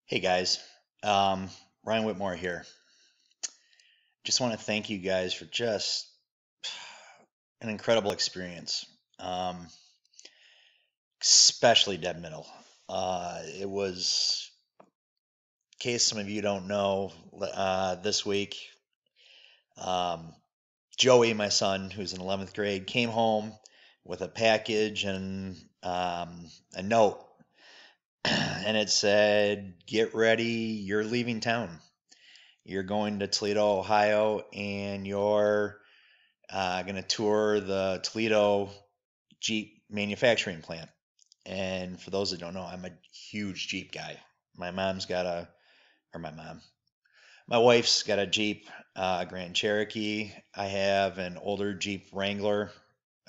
Hey guys, Ryan Whitmore here. Just want to thank you guys for just an incredible experience, um, especially Dead Middle. It was, in case some of you don't know, this week, um, Joey, my son, who's in 11th grade, came home with a package and a note, and it said, "Get ready, you're leaving town. You're going to Toledo, Ohio, and you're going to tour the Toledo Jeep manufacturing plant." And for those that don't know, I'm a huge Jeep guy. My mom's got a, or my mom, my wife's got a Jeep Grand Cherokee. I have an older Jeep Wrangler,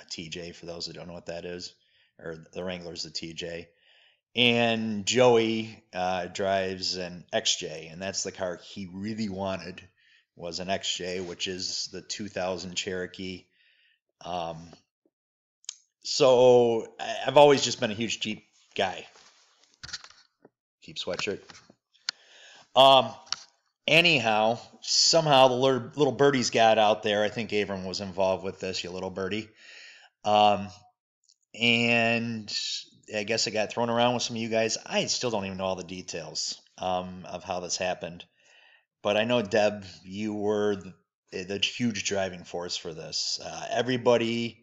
a TJ for those that don't know what that is, or the Wrangler's the TJ. And Joey drives an XJ, and that's the car he really wanted was an XJ, which is the 2000 Cherokee. Um, I've always just been a huge Jeep guy. Jeep sweatshirt. Um, Anyhow, somehow the little birdies got out there. I think Abram was involved with this, you little birdie. Um, and I guess it got thrown around with some of you guys. I still don't even know all the details of how this happened. But I know, Deb, you were the huge driving force for this. Everybody,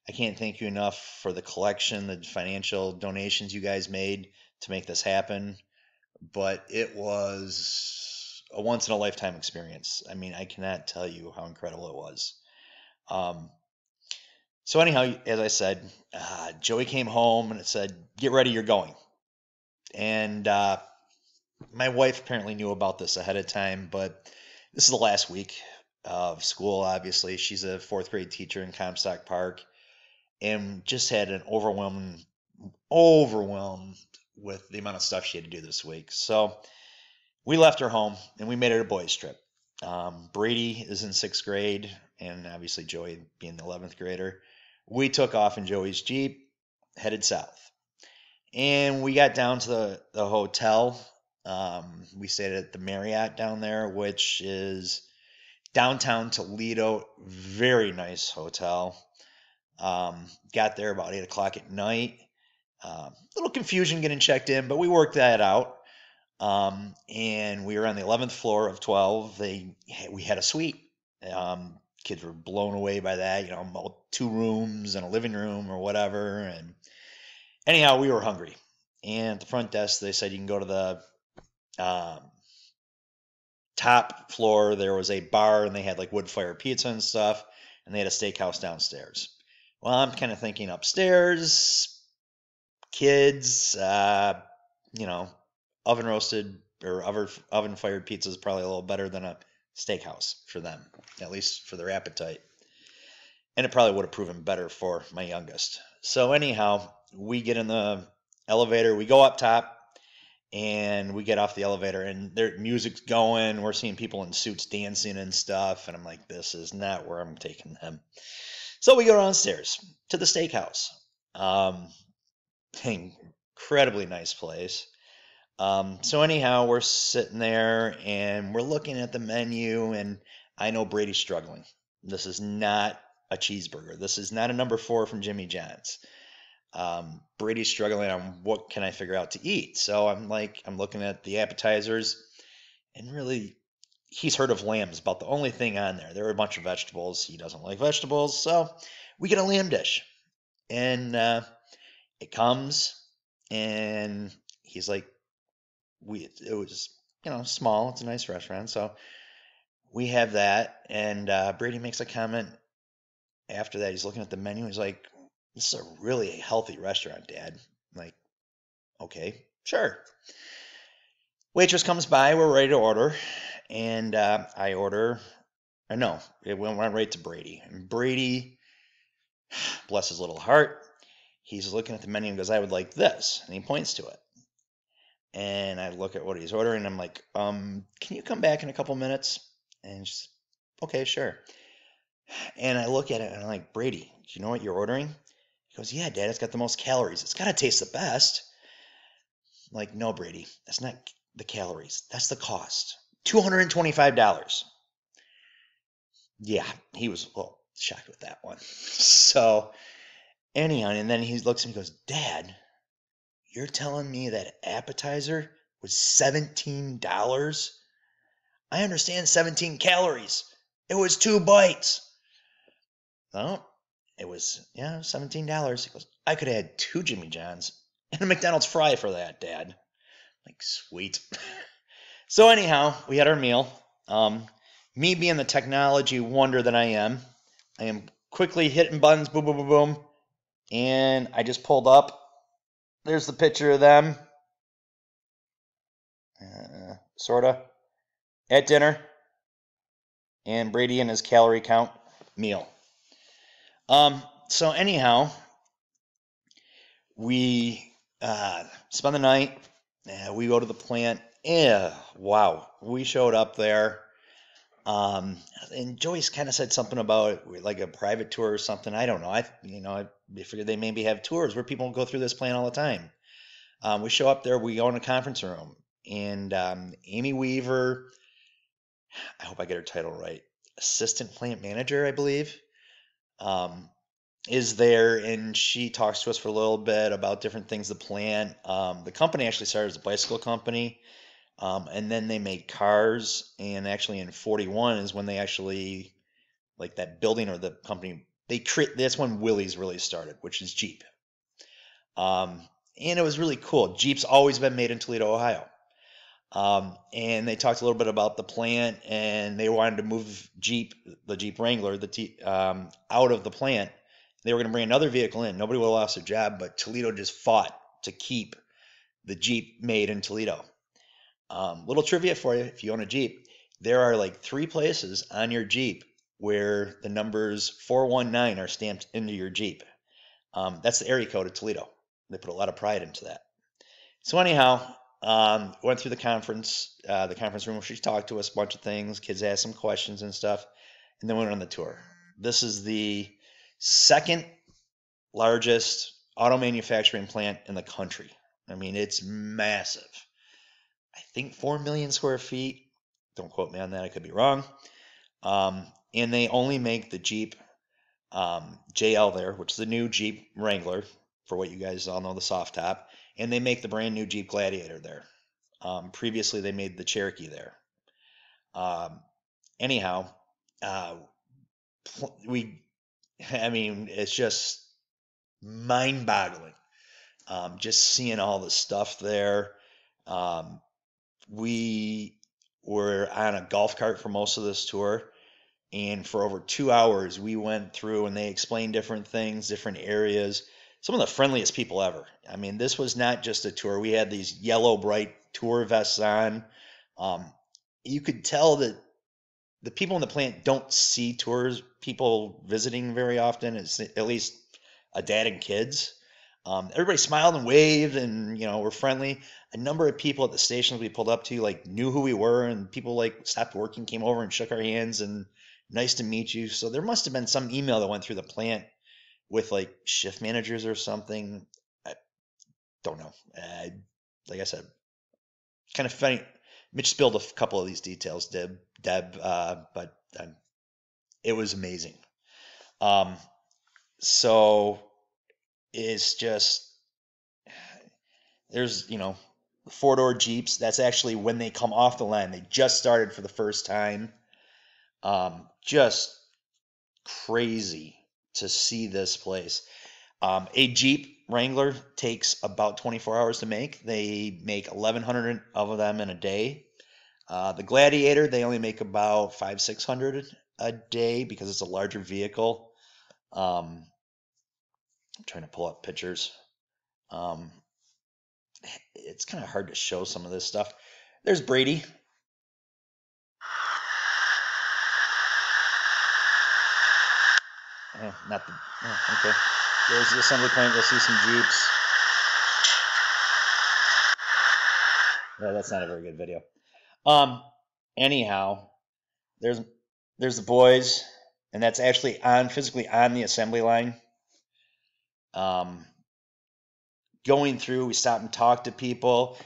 I can't thank you enough for the collection, the financial donations you guys made to make this happen. But it was a once in a lifetime experience. I mean, I cannot tell you how incredible it was. Um, so, anyhow, as I said, Joey came home and it said, "Get ready, you're going." And my wife apparently knew about this ahead of time, but this is the last week of school, obviously. She's a fourth grade teacher in Comstock Park and just had an overwhelmed with the amount of stuff she had to do this week. So we left her home and we made it a boys' trip. Brady is in sixth grade, and obviously Joey being the 11th grader. We took off in Joey's Jeep, headed south. And we got down to the hotel. We stayed at the Marriott down there, which is downtown Toledo. Very nice hotel. Got there about 8 o'clock at night. Little confusion getting checked in, but we worked that out. And we were on the 11th floor of 12. We had a suite. Kids were blown away by that, two rooms and a living room or whatever. And anyhow, we were hungry. And at the front desk, they said you can go to the top floor. There was a bar, and they had like wood fire pizza and stuff, and they had a steakhouse downstairs. Well, I'm kind of thinking upstairs, kids, oven roasted or oven fired pizza is probably a little better than a steakhouse for them, at least for their appetite. And it probably would have proven better for my youngest. So anyhow, we get in the elevator, we go up top, and we get off the elevator, and their music's going. We're seeing people in suits dancing and stuff, and I'm like, this is not where I'm taking them. So we go downstairs to the steakhouse. Incredibly nice place. So anyhow, we're sitting there and we're looking at the menu, and I know Brady's struggling. This is not a cheeseburger. This is not a number 4 from Jimmy John's. Brady's struggling on what can I figure out to eat. So I'm looking at the appetizers, and really, he's heard of lamb's about the only thing on there. There are a bunch of vegetables. He doesn't like vegetables, so we get a lamb dish, and it comes, and he's like, it was small. It's a nice restaurant, so we have that. And Brady makes a comment after that. He's looking at the menu. He's like, "This is a really healthy restaurant, Dad." I'm like, okay, sure. Waitress comes by. We're ready to order, and I order. Or no, it went right to Brady. And Brady, bless his little heart, he's looking at the menu and goes, "I would like this," and he points to it. And I look at what he's ordering, and I'm like, "Can you come back in a couple minutes?" And she's, "Okay, sure." And I look at it, and I'm like, "Brady, do you know what you're ordering?" He goes, "Yeah, Dad, it's got the most calories. It's got to taste the best." I'm like, "No, Brady, that's not the calories. That's the cost. $225. Yeah, he was a little shocked with that one. So anyhow, and then he looks at me and goes, Dad, you're telling me that appetizer was $17? I understand 17 calories. It was 2 bites. No, it was, yeah, $17. He goes, I could have had 2 Jimmy John's and a McDonald's fry for that, Dad. Like, sweet. So anyhow, we had our meal. Me being the technology wonder that I am quickly hitting buttons, boom, boom, boom, boom. And I just pulled up. There's the picture of them. Sorta. At dinner. And Brady and his calorie count meal. So anyhow, we spend the night. We go to the plant. Wow. We showed up there. And Joyce kind of said something about like a private tour or something. I don't know. I figured they maybe have tours where people go through this plant all the time. We show up there. We go in a conference room, and Amy Weaver, I hope I get her title right, assistant plant manager, I believe, is there, and she talks to us for a little bit about different things. The plant, the company actually started as a bicycle company. And then they made cars, and actually in 41 is when they actually, like that building or the company, that's when Willys really started, which is Jeep. And it was really cool. Jeep's always been made in Toledo, Ohio. And they talked a little bit about the plant, and they wanted to move the Jeep Wrangler, out of the plant. They were going to bring another vehicle in. Nobody would have lost their job, but Toledo just fought to keep the Jeep made in Toledo. Little trivia for you, if you own a Jeep, there are like 3 places on your Jeep where the numbers 419 are stamped into your Jeep. That's the area code of Toledo. They put a lot of pride into that. So anyhow, went through the conference room where she talked to us a bunch of things. Kids asked some questions and stuff, and then we went on the tour. This is the second largest auto manufacturing plant in the country. I mean, it's massive. I think 4 million square feet. Don't quote me on that. I could be wrong. And they only make the Jeep JL there, which is the new Jeep Wrangler, for what you guys all know, the soft top. And they make the brand new Jeep Gladiator there. Previously, they made the Cherokee there. Anyhow, it's just mind-boggling. Just seeing all the stuff there. We were on a golf cart for most of this tour, and for over 2 hours we went through, and they explained different things, different areas. Some of the friendliest people ever. I mean, this was not just a tour. We had these yellow bright tour vests on. You could tell that the people in the plant don't see people visiting very often, at least a dad and kids. Everybody smiled and waved, and were friendly. A number of people at the stations we pulled up to knew who we were, and people stopped working, came over and shook our hands, and nice to meet you. So there must have been some email that went through the plant with shift managers or something. I don't know. Like I said, kind of funny. Mitch spilled a couple of these details, Deb, but it was amazing. So it's just, there's 4-door Jeeps. That's actually when they come off the line. They just started for the first time. Just crazy to see this place. A Jeep Wrangler takes about 24 hours to make. They make 1,100 of them in a day. The Gladiator, they only make about 500-600 a day because it's a larger vehicle. I'm trying to pull up pictures. It's kind of hard to show some of this stuff. There's Brady. Okay. There's the assembly plant. You'll see some Jeeps. Yeah, that's not a very good video. Anyhow, there's the boys, and that's actually physically on the assembly line. Going through, we stopped and talked to people.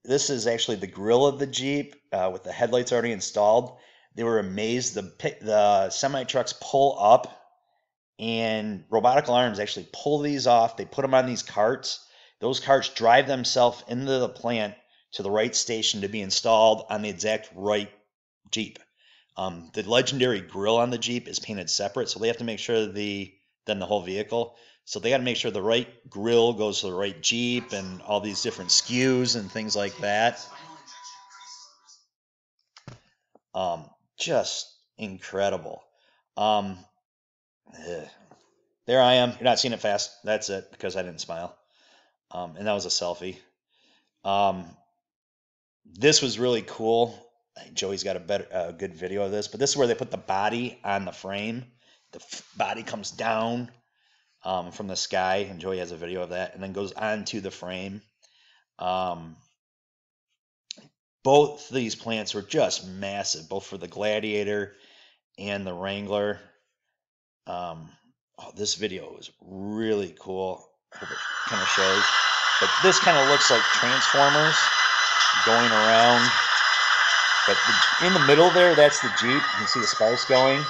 This is actually the grill of the Jeep with the headlights already installed. They were amazed. The semi trucks pull up, and robotic alarms actually pull these off. They put them on these carts. Those carts drive themselves into the plant to the right station to be installed on the exact right Jeep. The legendary grill on the Jeep is painted separate, so they have to make sure than the whole vehicle. So they got to make sure the right grill goes to the right Jeep and all these different SKUs and things like that. Just incredible. Um, there I am. You're not seeing it fast. That's it, because I didn't smile. And that was a selfie. Um, this was really cool. Joey's got a good video of this, but this is where they put the body on the frame. The body comes down from the sky, and Joey has a video of that, and then goes onto the frame. Both these plants were just massive, both for the Gladiator and the Wrangler. This video was really cool. I hope it kind of shows. But this kind of looks like Transformers going around. But in the middle there, that's the Jeep. You can see the sparks going.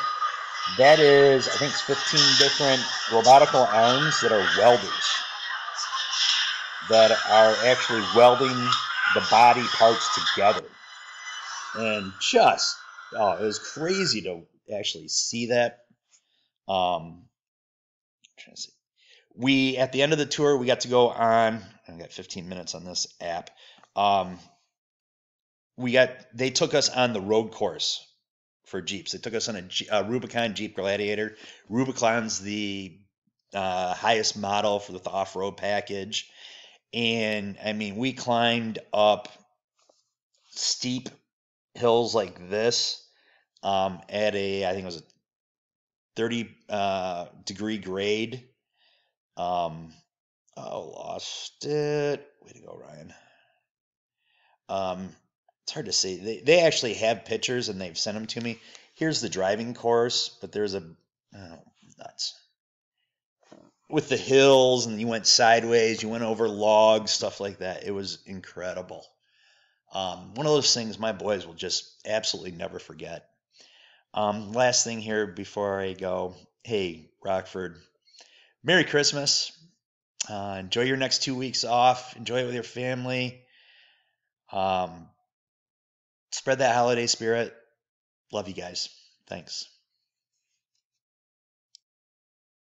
That is, I think it's 15 different robotical arms that are welders that are actually welding the body parts together. And just, it was crazy to actually see that. I'm trying to see. At the end of the tour, we got to go on, I've got 15 minutes on this app. They took us on the road course for Jeeps. They took us on a Rubicon Jeep Gladiator. Rubicon's the highest model for the off-road package. And I mean, we climbed up steep hills like this at I think it was a 30 degree grade. Lost it. Way to go, Ryan. It's hard to say. They actually have pictures, and they've sent them to me. Here's the driving course, but there's nuts. With the hills, and you went sideways, you went over logs, stuff like that. It was incredible. One of those things my boys will just absolutely never forget. Last thing here before I go. Hey, Rockford, Merry Christmas. Enjoy your next 2 weeks off. Enjoy it with your family. Spread that holiday spirit. Love you guys. Thanks.